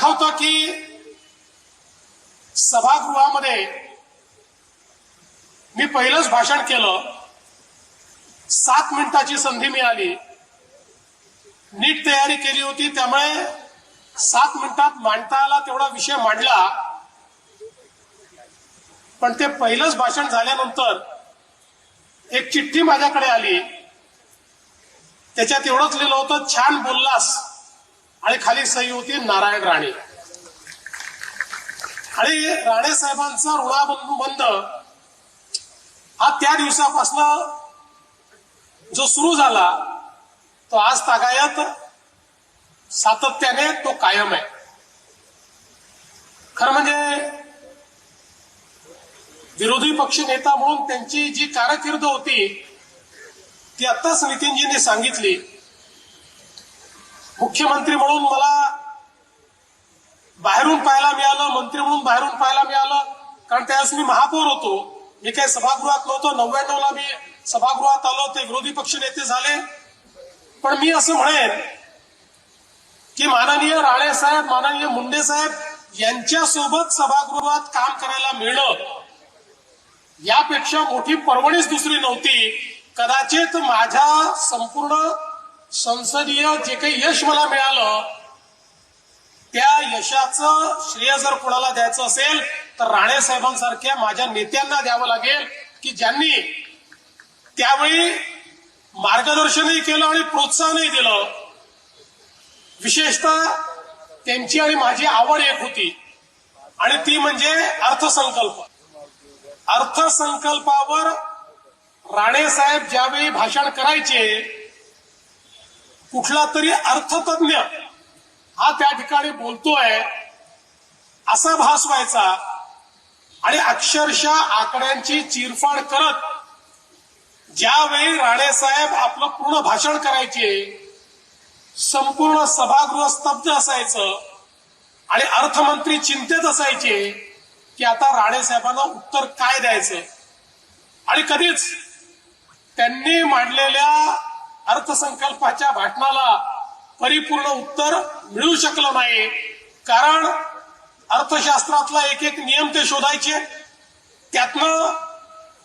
आठवतं की सभागृहामध्ये मी पहिलंच भाषण केलं. 7 मिनिटाची संधी मिळाली. नीट तयारी केली होती, त्यामुळे 7 मिनिटात मांडता आला तेवढा विषय मांडला. पण ते पहिलंच भाषण झाल्यानंतर एक चिठ्ठी माझ्याकडे आली. त्याच्यात एवढंच लिहिलं होतं, छान बोललास, आणि खाली सही होती नारायण राणे. आणि राणे साहेबांचा ऋणानुबंध हा त्या दिवसापासून जो सुरू झाला तो आज तागायत सातत्याने तो कायम आहे. खरं म्हणजे विरोधी पक्ष नेता म्हणून त्यांची जी कारकीर्द होती ती आत्ताच नितीनजींनी सांगितली. मुख्यमंत्री म्हणून मला बाहेरून पाहायला मिळालं, मंत्री म्हणून बाहेरून पाहायला मिळालं, कारण त्यावेळेस मी महापौर होतो. मी काही सभागृहात नव्हतो. 99 ला मी सभागृहात आलो, ते विरोधी पक्ष नेते झाले. पण मी असं म्हणेन की माननीय राणे साहेब, माननीय मुंडे साहेब यांच्यासोबत सभागृहात काम करायला मिळणं यापेक्षा मोठी पर्वणीच दुसरी नव्हती. कदाचित माझ्या संपूर्ण संसदीय जे काही यश मला मिळालं त्या यशाचं श्रेय जर कोणाला द्यायचं असेल तर राणे साहेबांसारख्या माझ्या नेत्यांना द्यावं लागेल, की ज्यांनी त्यावेळी मार्गदर्शनही केलं आणि प्रोत्साहनही दिलं. विशेषतः त्यांची आणि माझी आवड एक होती, आणि ती म्हणजे अर्थसंकल्प. अर्थसंकल्पावर राणे साहेब ज्यावेळी भाषण करायचे, कुठला तरी अर्थतज्ञ हा त्या ठिकाणी बोलतोय असा भास व्हायचा. आणि अक्षरशः आकड्यांची चिरफाड करत ज्यावेळी राणे साहेब आपलं पूर्ण भाषण करायचे, संपूर्ण सभागृह स्तब्ध असायचं आणि अर्थमंत्री चिंतेत असायचे की आता राणे साहेबांना उत्तर काय द्यायचं. आणि कधीच त्यांनी मांडलेल्या अर्थसंकल्पाच्या भाषणाला परिपूर्ण उत्तर मिळू शकलं नाही. कारण अर्थशास्त्रातला एक एक नियम ते शोधायचे, त्यातनं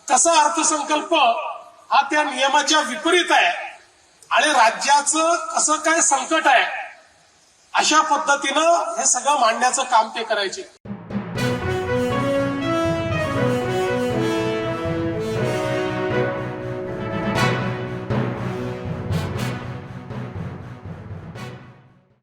कसा अर्थसंकल्प हा त्या नियमाच्या विपरीत आहे आणि राज्याचं कसं काय संकट आहे, अशा पद्धतीनं हे सगळं मांडण्याचं काम ते करायचे.